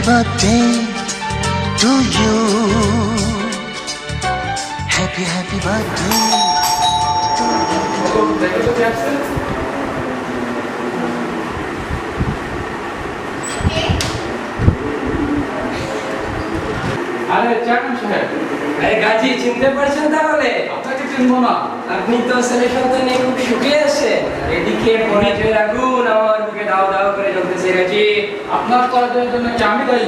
birthday to you. Happy birthday to you. আরে chairman সাহেব, আরে গাজী চিনতে পারছেন তাহলে? আপনাকে চিনবো না। আপনি তো ছেলে সন্তান নিয়ে খুব শুকিয়ে আসছে। এদিকে পরিচয় রাখুন, আমার বুকে দাও দাও করে জ্বলতেছে গাজী। আপনার পরাজয়ের জন্য কি আমি দায়ী?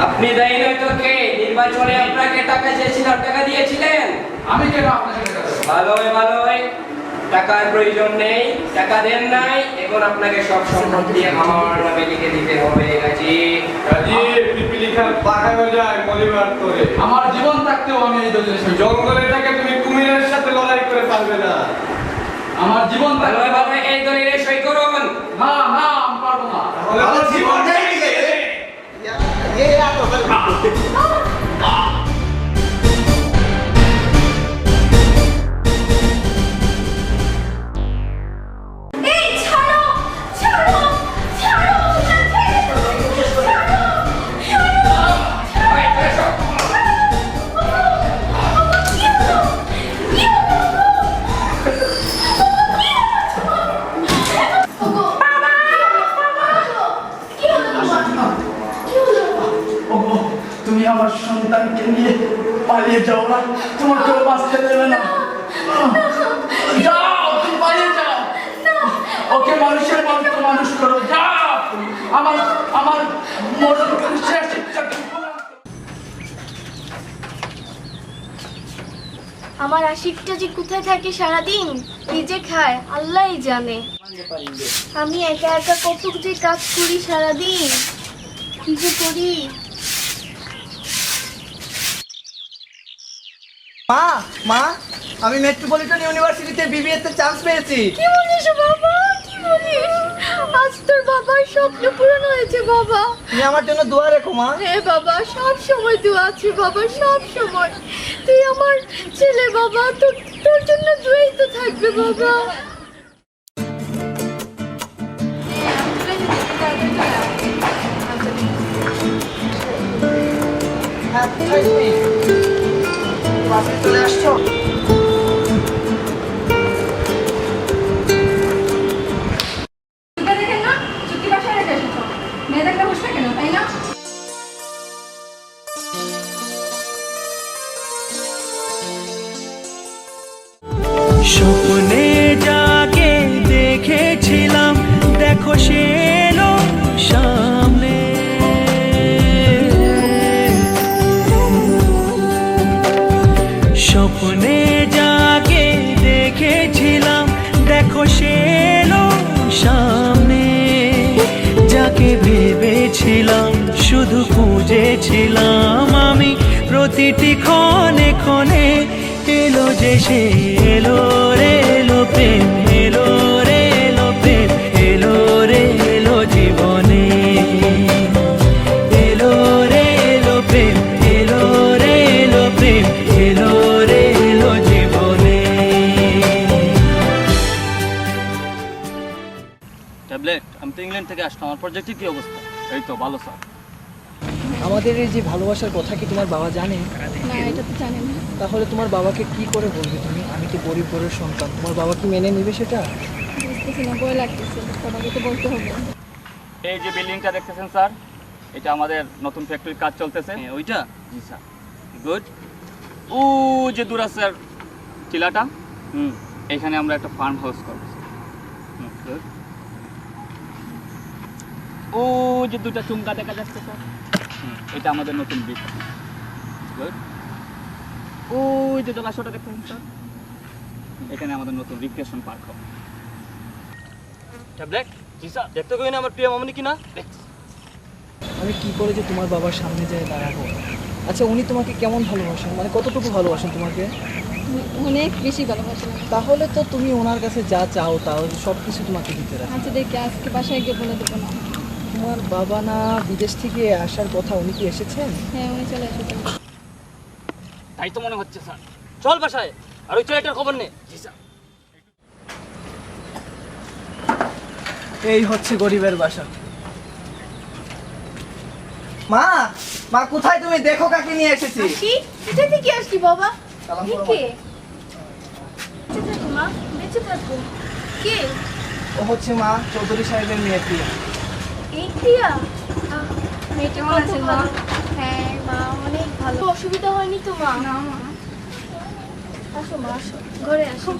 আপনি দায়ী নয় তো কে? নির্বাচনে আপনাকে টাকা চেয়েছিলাম, টাকা দিয়েছিলেন? আমি কেন আপনাকে টাকা দেব? ভালোই টাকার প্রয়োজন নেই, টাকা দেন নাই, এখন আপনাকে সব সম্পত্তি আমার নামে লিখে দিতে হবে গাজী। গাজী পিপিলিখার পাকা হয়ে যায় মলিবার করে। আমার জীবন থাকতেও আমি এই দলের সঙ্গে জঙ্গলে থেকে তুমি কুমিরের সাথে লড়াই করে পারবে না। আমার জীবন ভালোই এই দলিলে সই করুন। না আমি পারবো না। তাহলে আমার জীবনটাই গেছে। তুমি আমার সন্তানকে নিয়ে পালিয়ে যাও না, তোমার কেউ বাঁচতে দেবে না। যাও, তুমি পালিয়ে যাও। ওকে মানুষের মতো মানুষ করো, যাও। আমার মরণ শেষ ইচ্ছা। আমার আশিকটা যে কোথায় থাকে সারাদিন, কি যে খায় আল্লাহই জানে। আমি একা একা কত যে কাজ করি সারাদিন, কি যে করি। মা আমি মেট্রোপলিটন ইউনিভার্সিটিতে বিবিএ তে চান্স পেয়েছি। কি বলিস বাবা, কি বলিস? আজ তোর বাবার স্বপ্ন পূরণ হয়েছে বাবা। তুমি আমার জন্য দোয়া রেখো মা। হ্যাঁ বাবা, সব সময় দোয়া আছে বাবা, সব সময়। তুই আমার ছেলে বাবা, তোর জন্য দোয়াই তো থাকবে বাবা। চলে আসছো? স্বপ্নে যাকে দেখেছিলাম, দেখো সে এলো সামনে। স্বপ্নে যাকে দেখেছিলাম, দেখো সে এলো সামনে। যাকে ভেবেছিলাম, শুধু খুঁজেছিলাম আমি প্রতিটি ক্ষণে ক্ষণে, এলো যে সে এলো রে এলো প্রেম, এলো রে এলো প্রেম, এলো রে এলো জীবনে, এলো রে এলো প্রেম, এলো রে এলো প্রেম, এলো রে এলো জীবনে। ট্যাবলেট, আমি তো ইংল্যান্ড থেকে আসলাম। আমার প্রজেক্টের কি অবস্থা? এই তো ভালো স্যার। আমাদের এই যে ভালোবাসার কথা কি তোমার বাবা জানে? না, এটা তো জানি না। তাহলে তোমার বাবাকে কি করে বলবে তুমি? আমি তো গরিব ঘরের সন্তান, তোমার বাবা কি মেনে নেবে সেটা? বুঝতেছি না, ভয় লাগতেছে, বাবাকে তো বলতে হবে। এই যে বিল্ডিংটা দেখতেছেন স্যার, এটা আমাদের নতুন ফ্যাক্টরির কাজ চলতেছে। ওইটা? জি স্যার। গুড। ও যে দূর আছে স্যার টিলাটা, এখানে আমরা একটা ফার্ম হাউস করব। গুড। ও যে দুটা চুমকা দেখা যাচ্ছে স্যার, এটা আমাদের নতুন ব্রিজ। গুড। ও যে জলাশয়টা দেখতেছেন স্যার, এখানে আমাদের নতুন রিক্রিয়েশন পার্ক হবে। ট্যাবলেট? জি স্যার। দেখতে কই না আমার প্রিয় মামনি কিনা? আমি কি করে যে তোমার বাবার সামনে যেয়ে দাঁড়াবো? আচ্ছা, উনি তোমাকে কেমন ভালোবাসেন, মানে কতটুকু ভালোবাসেন তোমাকে? অনেক বেশি ভালোবাসি। তাহলে তো তুমি ওনার কাছে যা চাও তাও সব কিছু তোমাকে দিতে রাখে। আচ্ছা দেখি, আজকে বাসায় গিয়ে বলে দেবো না। তোমার বাবা না বিদেশ থেকে আসার কথা, উনি কি এসেছেন? হ্যাঁ, উনি চলে এসেছেন। তাই তো মনে হচ্ছে স্যার। চল বাসায়, আর ওই ছেলেটার খবর নে। জি স্যার। এই হচ্ছে গরিবের বাসা। মা মা কোথায় তুমি? দেখো কাকে নিয়ে এসেছি। আসি কোথা থেকে আসলি বাবা? সালাম এ করো, কে? বেঁচে থাকো মা, বেঁচে থাকো। কে? ও হচ্ছে মা চৌধুরী সাহেবের মেয়ে প্রিয়া। এই প্রিয়া? মেয়েটা কত ভালো। হ্যাঁ মা, অনেক ভালো। অসুবিধা হয়নি তো মা? না মা। আসো মা, আসো ঘরে আসো।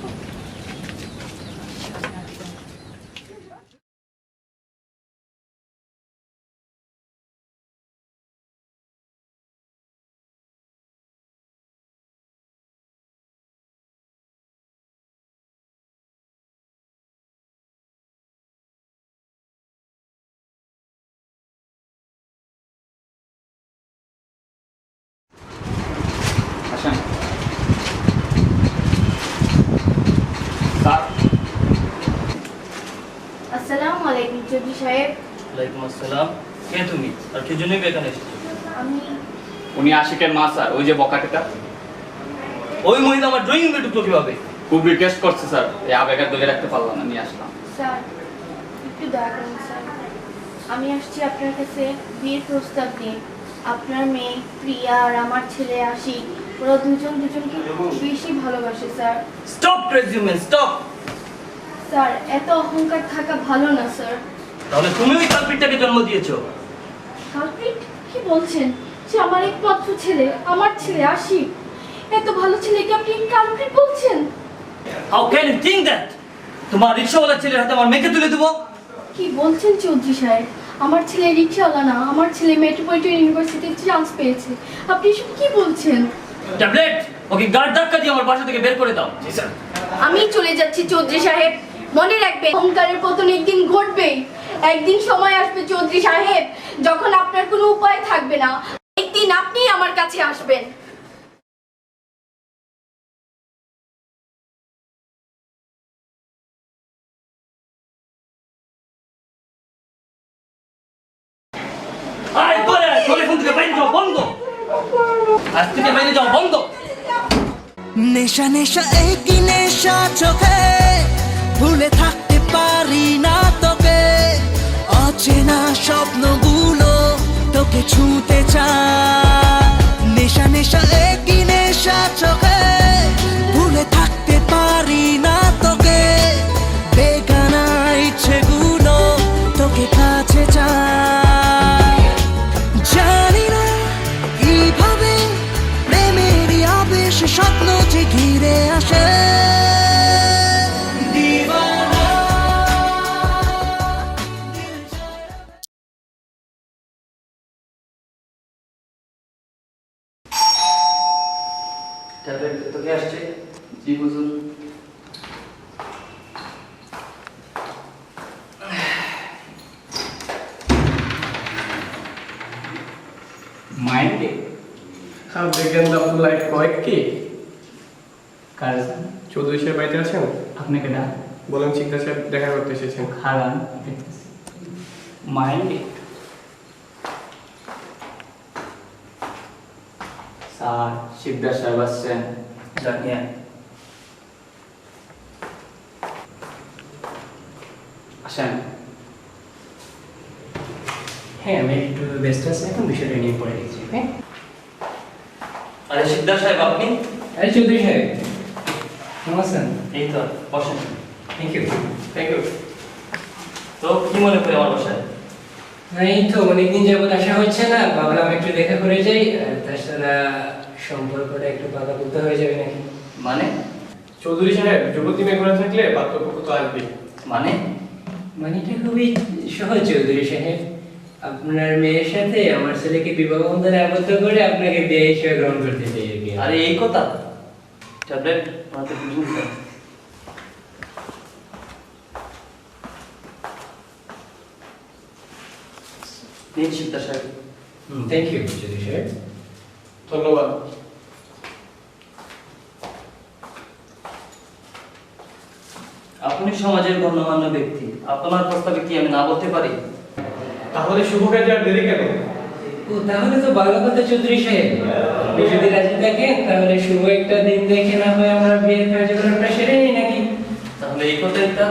আসেন স্যার। আসসালামু আলাইকুম চৌধুরী সাহেব। ওয়ালাইকুম আসসালাম। কে তুমি আর কি জন্য এখানে এসেছো? আমি উনি আশিকের মা স্যার, ওই যে বকাটেটা। ওই মহিলা আমার ড্রয়িং রুমে ঢুকলো কিভাবে? খুব রিকোয়েস্ট করছে স্যার, এই আবেগের ধরে রাখতে পারলাম না, নিয়ে আসলাম। স্যার একটু দয়া করুন স্যার, আমি আসছি আপনার কাছে বিয়ের প্রস্তাব নিয়ে। আপনার মেয়ে প্রিয়া আর আমার ছেলে আশিক, ওরা দুজন দুজনকে খুব বেশি ভালোবাসে স্যার। স্টপ রেজিউমেন্ট, স্টপ। স্যার এত অহংকার থাকা ভালো না স্যার। তাহলে তুমি ওই কালপিটটাকে জন্ম দিয়েছো? কালপ্রিট? কি বলছেন? সে আমার একমাত্র ছেলে, আমার ছেলে আশিক। এত ভালো ছেলেকে আপনি কালপ্রিট বলছেন? How can you think that? তোমার রিকশাওয়ালা ছেলের হাতে আমার মেয়েকে তুলে দেবো? কি বলছেন চৌধুরী সাহেব? আমার ছেলে রিক্সাওয়ালা না, আমার ছেলে মেট্রোপলিটন ইউনিভার্সিটিতে চান্স পেয়েছে। আপনি এসব কি বলছেন? ট্যাবলেট, ওকে গার্ড ধাক্কা দিয়ে আমার বাসা থেকে বের করে দাও। জি স্যার। আমি চলে যাচ্ছি চৌধুরী সাহেব। মনে রাখবেন অহংকারের পতন একদিন ঘটবেই। একদিন সময় আসবে চৌধুরী সাহেব, যখন আপনার কোনো উপায় থাকবে না। একদিন আপনি আমার কাছে আসবেন। আয় করে টেলিফোন থেকে বাইরে যাও, বন্ধ। আজ থেকে বাইরে যাও, বন্ধ। নেশা নেশা একই নেশা চোখে, ভুলে থাকতে পারি না তোকে। অচেনা স্বপ্নগুলো তোকে ছুঁতে চায়। নেশা নেশা একই নেশা চোখে, ভুলে থাকতে পারি না তোকে। বেগানা ইচ্ছেগুলো তোকে কাছে চায়। জানি না কিভাবে প্রেমেরই আবেশ স্বপ্ন যে ঘিরে আসে। দিওয়ানা ট্যাবলেট তোকে আসছে? জি হুজুর। মাইন্ডে হ্যাঁ, দেখেন তো আপনার লাইফ কয়েক কি? কার চৌধুরী সাহেব বাড়িতে আছেন? আপনাকে না বলেন শিকদার সাহেব দেখা করতে এসেছেন। খারান মাইন্ডে স্যার, শিকদার সাহেব আসছেন। জানিয়ে আসেন। হ্যাঁ, আমি একটু ব্যস্ত আছি এখন, বিষয়টা নিয়ে পড়ে দিচ্ছি। হ্যাঁ, আরে সিকদার সাহেব আপনি? আরে চৌধুরী সাহেব কেমন আছেন? এই তো, বসেন। Thank you. Thank you. তো কি মনে করে আমার বাসায়? এই তো অনেকদিন যাবত আসা হচ্ছে না, ভাবলাম একটু দেখা করে যাই। আর তাছাড়া সম্পর্কটা একটু পাকাপোক্ত হয়ে যাবে নাকি। মানে? চৌধুরী সাহেব যুবতী মেয়ে করে থাকলে পাত্রপক্ষ তো আসবেই। মানে মানেটা খুবই সহজ চৌধুরী সাহেব। আপনার মেয়ের সাথে আমার ছেলেকে বিবাহ বন্ধনে আবদ্ধ করে আপনাকে বিয়ে হিসেবে গ্রহণ করতে চাই আর কি। আরে এই কথা? ট্যাবলেট আমাকে বুঝুন স্যার। নিন সিকদার সাহেব। থ্যাংক ইউ চৌধুরী সাহেব। ধন্যবাদ। আপনি সমাজের গণ্যমান্য ব্যক্তি, আপনার প্রস্তাবে কি আমি না বলতে পারি? তাহলে শুভ কাজে আর দেরি কেন? ও তাহলে তো ভালো কথা চৌধুরী সাহেব। আপনি যদি রাজি থাকেন তাহলে শুভ একটা দিন দেখে না হয় আমরা বিয়ের কার্যক্রমটা সেরে নিই নাকি। তাহলে এই কথাটা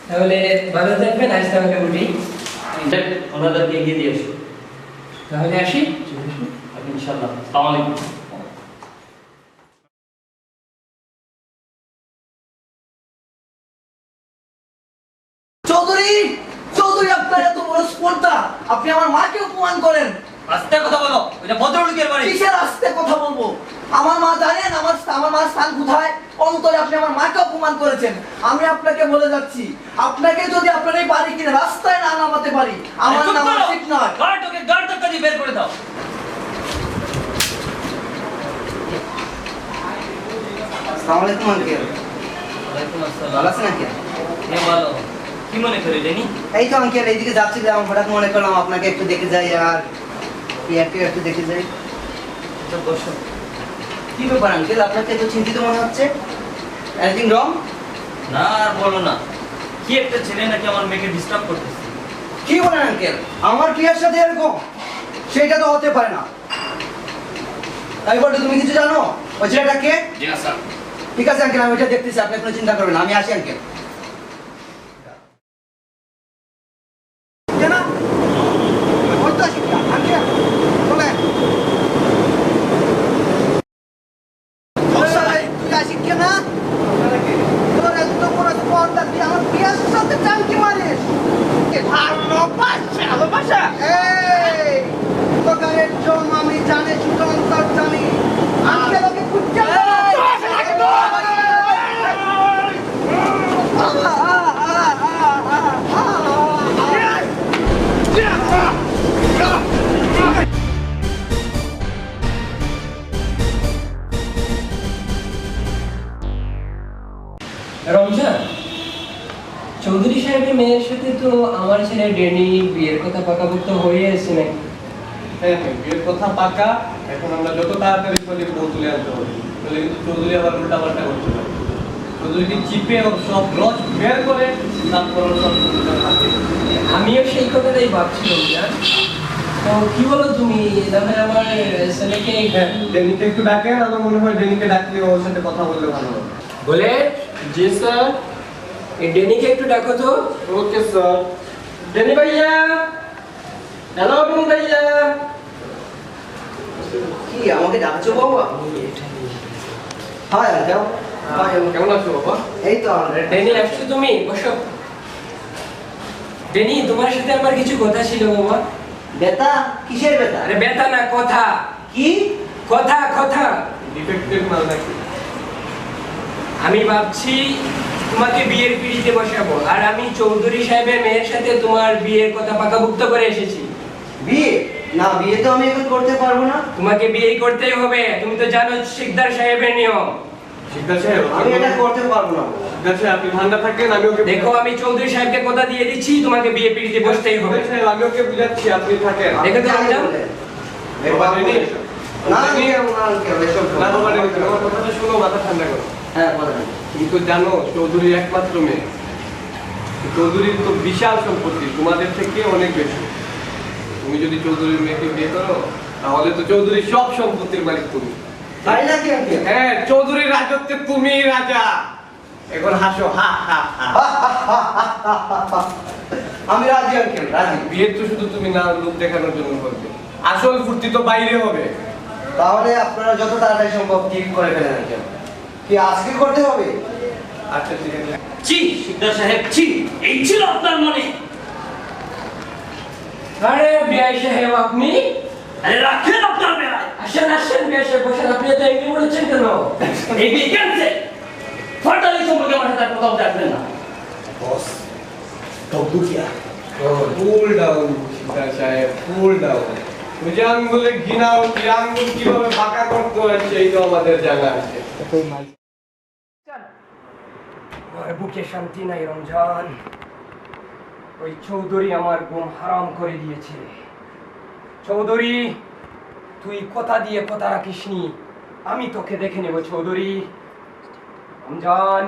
তাহলে ভালো থাকবেন, আজ তাহলে উঠি। ওনাদেরকে এগিয়ে দিয়ে আসুন। তাহলে আসি। ইনশাআল্লাহ। আসসালামু আলাইকুম। চৌধুরী, চৌধুরী আপনার এত বড় স্পর্ধা, আপনি আমার মাকে অপমান করেন। আস্তে কথা বলো, এটা ভদ্রলোকের বাড়ি। কিসের আস্তে কথা বলবো? আমার মা জানেন আমার মার স্থান কোথায়? অন্তরে আপনি আমার মাকে অপমান করেছেন। আমি আপনাকে বলে যাচ্ছি, আপনাকে যদি আপনার এই বাড়ি কিনে রাস্তায় না নামাতে পারি, আমার নাম ঠিক নয়। গার্ডকে গার্ড ধাক্কা দিয়ে বের করে দাও। আসসালামু আলাইকুম আঙ্কেল। ওয়ালাইকুম আসসালাম। ভালো আছেন আঙ্কেল? হ্যাঁ ভালো। কি মনে করে জানি? এই তো আঙ্কেল, এইদিকে যাচ্ছিলাম, হঠাৎ মনে করলাম আপনাকে একটু দেখে যাই, আর ইয়াকে একটু দেখে যাই। আচ্ছা বসো। কি ব্যাপার আঙ্কেল, আপনাকে এত চিন্তিত মনে হচ্ছে? Anything wrong? না আর বলো না, কি একটা ছেলে নাকি আমার মেয়েকে ডিস্টার্ব করতেছে। কি বলেন আঙ্কেল? আমার প্রিয়ার সাথে এরকম? সেটা তো হতে পারে না। তাই বলতে তুমি কিছু জানো ওই ছেলেটা কে? জি না স্যার। ঠিক আছে আঙ্কেল, আমি ওইটা দেখতেছি, আপনি কোনো চিন্তা করবেন না, আমি আসি আঙ্কেল। আমি জানি শুধু অন্তর জানি আজকে লোকে রমজান, চৌধুরী সাহেবের মেয়ের সাথে তো আমার ছেলে ডেনি বিয়ের কথা পাকাপোক্ত হয়ে আছে নাকি? হ্যাঁ হ্যাঁ, বিয়ের কথা পাকা। এখন আমরা যত তাড়াতাড়ি পারি বউ তুলে আনতে হবে, তাহলে কিন্তু চৌধুরী আবার উল্টা পাল্টা করতে পারে। চৌধুরীকে চিপে ওর সব লস বের করে তারপর ওর সব হাতে। আমিও সেই কথাটাই ভাবছি রমজান। তো কি বলো তুমি, তাহলে আমার ছেলেকে হ্যাঁ, ডেনিকে একটু ডাকেন, আমার মনে হয় ডেনিকে ডাকলে ওর সাথে কথা বললে ভালো হবে। বলে? জি স্যার। এই ডেনিকে একটু ডাকো তো। Okay sir. ডেনি ভাইয়া, হ্যালো ডেনি ভাইয়া। কি আমাকে ডাকছো বাবা? হ্যাঁ যাও। কেমন আছো বাবা? এই তো ডেনি আসছো তুমি? বসো। ডেনি, তোমার সাথে আমার কিছু কথা ছিল বাবা। বেতা? কিসের বেতা? আরে বেতা না, কথা। কি কথা? কথা। ডিফেক্টেড মাল নাকি? আমি ভাবছি তোমাকে বিয়ের পিড়িতে বসাবো, আর আমি চৌধুরী সাহেবের মেয়ের সাথে তোমার বিয়ের কথা পাকাভুক্ত করে এসেছি। বিয়ে? না, বিয়ে তো আমি এখন করতে পারবো না। তোমাকে বিয়ে করতেই হবে, তুমি তো জানো শিকদার সাহেবের নিয়ম। শিকদার সাহেব, আমি এটা করতে পারবো না। শিকদার সাহেব আপনি ঠান্ডা থাকেন, আমি ওকে দেখো, আমি চৌধুরী সাহেবকে কথা দিয়ে দিচ্ছি, তোমাকে বিয়ে পিড়িতে বসতেই হবে। শিকদার সাহেব, আমি ওকে বুঝাচ্ছি, আপনি থাকেন। দেখো তো রমজান। বাবা, ডেনি, না, ডেনি, এসব না বাবা, ডেনি, আমার কথাটা শোনো, মাথা ঠান্ডা করো। হ্যাঁ বলেন। তুমি তো জানো চৌধুরীর একমাত্র মেয়ে। চৌধুরীর তো বিশাল সম্পত্তি, তোমাদের থেকে অনেক বেশি। তুমি যদি চৌধুরীর মেয়েকে বিয়ে করো, তাহলে তো চৌধুরীর সব সম্পত্তির মালিক তুমি। তাই নাকি আঙ্কেল? হ্যাঁ, চৌধুরীর রাজত্বে তুমি রাজা। এখন হাসো, হা হা হা। আমি রাজি আঙ্কেল, রাজি। বিয়ে তো শুধু তুমি না লোক দেখানোর জন্য করবে, আসল ফুর্তি তো বাইরে হবে। তাহলে আপনারা যত তাড়াতাড়ি সম্ভব ঠিক করে ফেলেন আঙ্কেল। কি আজকে করতে হবে? আচ্ছা ঠিক আছে। জি শিকদার সাহেব, জি এই ছিল আপনার মনে। আরে বিআই সাহেব, আপনি? আরে রাখেন আপনার বেলায়। আসেন আসেন বিআই সাহেব, বসেন। আপনি তো এমনি বলেছেন কেন? এই বিয়ে ক্যান্সেল। ফাটালি সম্পর্কে আমার সাথে কথা দেখবেন না। বস, কবু কিয়া? কুল ডাউন শিকদার সাহেব, কুল ডাউন। ওই আঙ্গুলে ঘৃণা, ওই আঙ্গুল কিভাবে বাঁকা করতে হয় সেই তো আমাদের জানা আছে। আমার বুকে শান্তি নাই রমজান। ওই চৌধুরী আমার ঘুম হারাম করে দিয়েছে। চৌধুরী, তুই কথা দিয়ে কথা রাখিসনি, আমি তোকে দেখে নেব চৌধুরী। রমজান,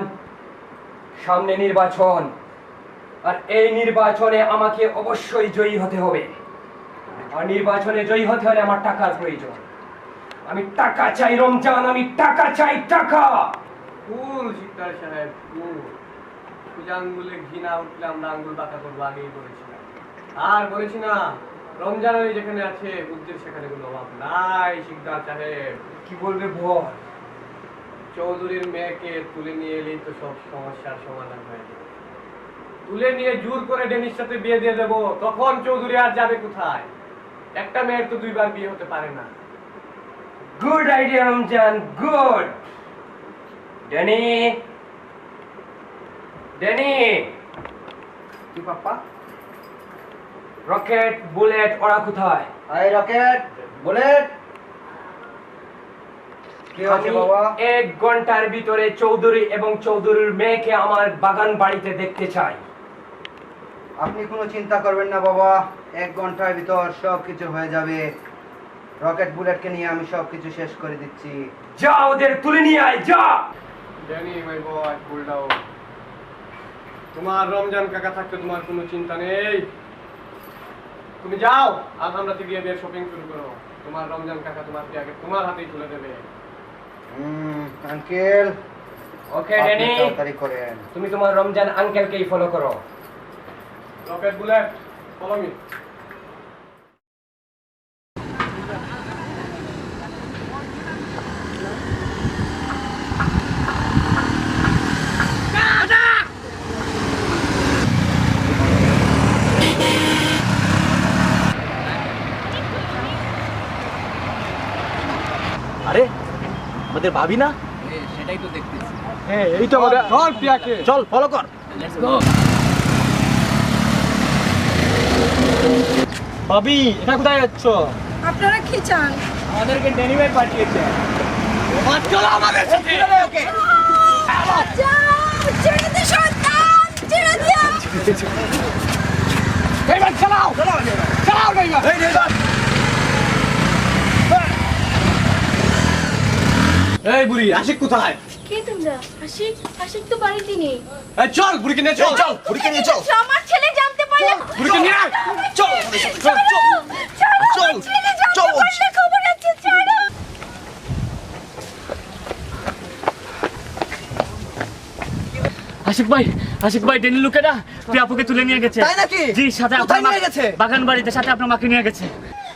সামনে নির্বাচন, আর এই নির্বাচনে আমাকে অবশ্যই জয়ী হতে হবে। আর নির্বাচনে জয়ী হতে হলে আমার টাকার প্রয়োজন। আমি টাকা চাই রমজান, আমি টাকা চাই, টাকা। কুল শিকদার সাহেব, কুল। ওই আঙ্গুলে ঘৃণা উঠলে আমরা আঙ্গুল বাঁকা করবো, আগেই বলেছিলাম। আর বলেছি না, রমজান আলী যেখানে আছে বুদ্ধির সেখানে কোনো অভাব নাই শিকদার সাহেব। কি বলবে বল? চৌধুরীর মেয়েকে তুলে নিয়ে এলেই তো সব সমস্যার সমাধান হয়ে যাবে। তুলে নিয়ে জোর করে ডেনির সাথে বিয়ে দিয়ে দেবো, তখন চৌধুরী আর যাবে কোথায়? একটা মেয়ের তো দুইবার বিয়ে হতে পারে না। Good idea Ramzan, good. Danny, Danny. কি পাপ্পা? রকেট, বুলেট ওরা কোথায়? এই রকেট, বুলেট। কি হচ্ছে আমি বাবা? 1 ঘন্টার ভিতরে চৌধুরী এবং চৌধুরীর মেয়েকে আমার বাগান বাড়িতে দেখতে চাই। আপনি কোনো চিন্তা করবেন না বাবা, 1 ঘন্টার ভিতর সব কিছু হয়ে যাবে। রকেট বুলেটকে নিয়ে আমি সব কিছু শেষ করে দিচ্ছি। যা ওদের তুলে নিয়ে আয়, যা। ড্যানি মাই বয়, কুল ডাউন। তোমার রমজান কাকা থাকতে তোমার কোনো চিন্তা নেই। তুমি যাও, আজ আমরা গিয়ে বিয়ের শপিং শুরু করো। তোমার রমজান কাকা তোমাকে আগে তোমার হাতেই তুলে দেবে। আঙ্কেল, ওকে আপনি ড্যানি, তাড়াতাড়ি করেন। তুমি তোমার রমজান আঙ্কেলকেই ফলো করো। Rocket bullet, follow me. আরে আমাদের ভাবি না? সেটাই তো দেখতেছি। এই তো আমাদের চল প্রিয়াকে। চল ফলো কর। Let's go. ভাবি, এটা কোথায় যাচ্ছ? আপনারা কি চান? আমাদেরকে ড্যানি ভাই পাঠিয়েছে। চলো আমাদের সাথে। ছেড়ে দে শয়তান, ছেড়ে দিও। এই ভাই চালাও, চালাও ভাই। এই বুড়ি, আশিক কোথায়? কে তোমরা? আশিক, আশিক তো বাড়িতে নেই। এই চল বুড়িকে নিয়ে চল। চল বুড়িকে নিয়ে চল। আমার ছেলে জানতে পারলে বুড়িকে নিয়ে আয়। চল চল চল ছেলে জানতে পারলে খবর আছে, ছাড়ো। আশিক ভাই ডেনি লুকেরা প্রিয়াপুকে তুলে নিয়ে গেছে। তাই নাকি? জি, সাথে কোথায় আপনার নিয়ে গেছে? বাগান বাড়িতে, সাথে আপনার মাকে নিয়ে গেছে।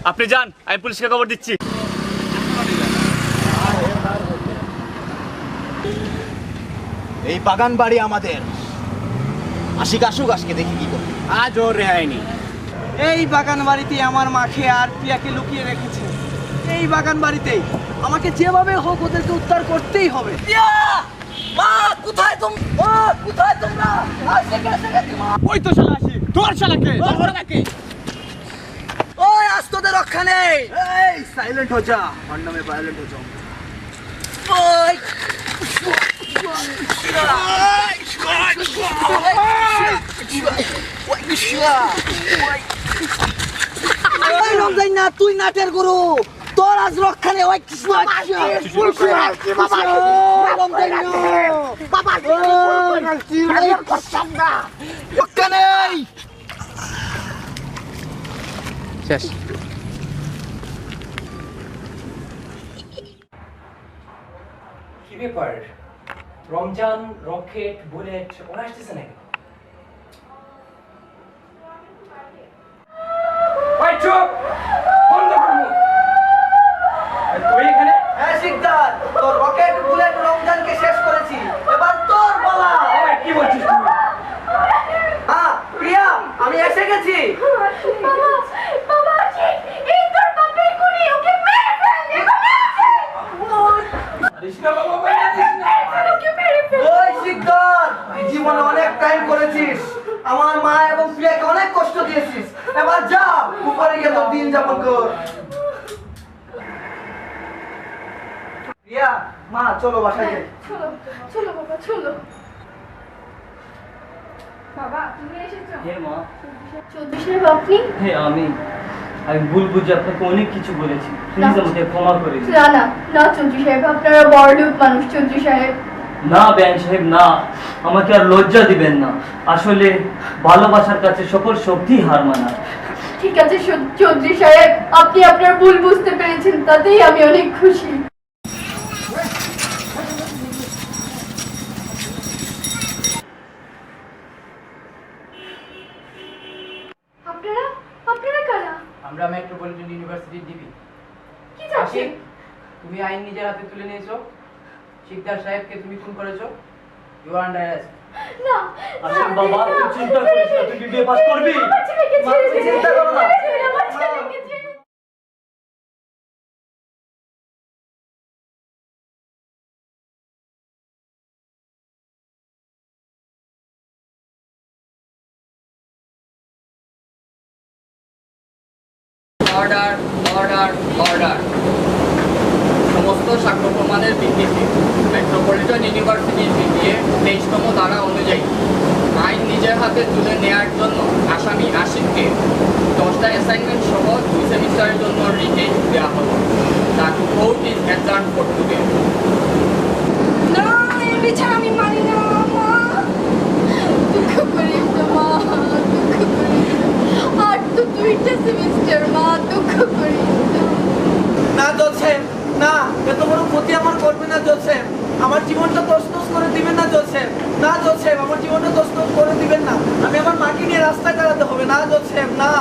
আপনি যান, আমি পুলিশকে খবর দিচ্ছি। এই বাগান বাড়ি আমাদের। আশিক আসুক, আজকে দেখি কি করে। আজ ওর রেহাই নেই। এই বাগান বাড়িতে আমার মাকে আর প্রিয়াকে লুকিয়ে রেখেছে। এই বাগান বাড়িতেই আমাকে যেভাবে হোক ওদেরকে উদ্ধার করতেই হবে। মা কোথায় মা কোথায় তোমরা? আশিক এসে গেছে মা। ওই তো শালা আশিক। তোর শালাকে, তোর শালাকে। ওই আজ তোদের রক্ষা নেই। এই সাইলেন্ট হো যা, আমার নামে ভায়োলেন্ট হো যাও। ওই রমজান না, তুই নাটের গুরু, তোর আজ রক্ষা নেই। ওই রক্ষা নেই। শেষ। কি ব্যাপার? রমজান, রকেট, বুলেট ওরা আসতেছে নাকি? ওই চুপ, বন্ধ করবো। তুই এখানে? হ্যাঁ শিকদার, তোর রকেট বুলেট রমজানকে শেষ করেছি, এবার তোর বলা। ওই কি বলছিস তুই? হ্যাঁ প্রিয়া, আমি এসে গেছি। বাবা, বাবা আশিক, এই তোর বাপের খুনি, ওকে মেরে ফেল, ওকে মেরে ফেল। ওই শিকদার, তুই জীবনে অনেক টাইম করেছিস, আমার মা এবং প্রিয়াকে অনেক কষ্ট দিয়েছিস, এবার যা উপরে গিয়ে তোর দিন যাপন কর। প্রিয়া, মা চলো বাসায় যাই। চলো চলো বাবা, চলো। বাবা তুমি এসেছো? হ্যাঁ মা, চৌধুরী সাহেব আপনি? হ্যাঁ আমি ভুল বুঝে আপনাকে অনেক কিছু বলেছি, প্লিজ আমাকে ক্ষমা করে দিন। না না না চৌধুরী সাহেব, আপনারা বড়লোক মানুষ চৌধুরী সাহেব। না বেন সাহেব না, আমাকে আর লজ্জা দিবেন না। আসলে ভালোবাসার কাছে সকল শক্তি হার মানায়। ঠিক আছে চৌধুরী সাহেব, আপনি আপনার ভুল বুঝতে পেরেছেন, তাতেই আমি অনেক খুশি। আপনারা আপনারা কারা? আমরা মেট্রোপলিটন ইউনিভার্সিটির ডিবি। কি যাচ্ছে? তুমি আইন নিজের হাতে তুলে নিয়েছো। শিকদার সাহেবকে তুমি খুন করেছো। You are under arrest. না আসিফ বাবা, তুই চিন্তা করিস না, তুই বিবিএ পাস করবি। আমার ছেলেকে ছেড়ে দিন। চিন্তা করো না। আমার ছেলেকে ছেড়ে দিন। অর্ডার অর্ডার অর্ডার সমস্ত সাক্ষ্য প্রমাণের ভিত্তিতে মেট্রোপলিটন ইউনিভার্সিটির বিবিএ 23তম ধারা অনুযায়ী আইন নিজের হাতে তুলে নেয়ার জন্য আসামি আশিককে 10টা অ্যাসাইনমেন্ট সহ 2 সেমিস্টারের জন্য রিটেন দেওয়া হলো। The court is adjourn for today. না, এই বিচার আমি মানি না, মা। দুঃখ করিস না, মা, দুঃখ করিস না। আর তো 2টা সেমিস্টার, মা, দুঃখ করিস না। না জোসেফ, না, এত বড় ক্ষতি আমার করবে না জোসেফ। আমার জীবনটা তছনছ করে দিবেন না জোসেফ। না জোসেফ, আমার জীবনটা তছনছ করে দিবেন না। আমি আমার মাকে নিয়ে রাস্তা কাটাতে হবে। না জোসেফ, না,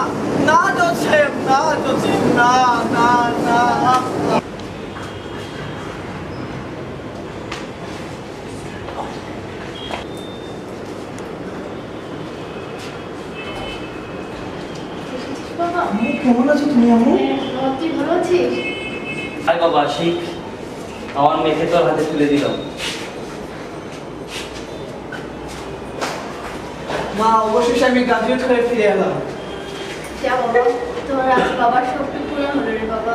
না জোসেফ, না জোসেফ, না, না, না। বাবা, আম্মু, কেমন আছো তুমি আম্মু? তুই ভালো আছিস? আয় বাবা আশিক, আমার মেয়েকে তোর হাতে তুলে দিলাম। মা, অবশেষে আমি গ্রাজুয়েট হয়ে ফিরে এলাম। যা বাবা, তোর আজ বাবার স্বপ্ন পূরণ হলো রে বাবা।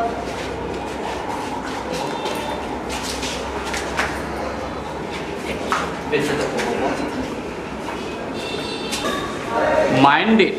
বেঁচে থাকো বাবা। Mind it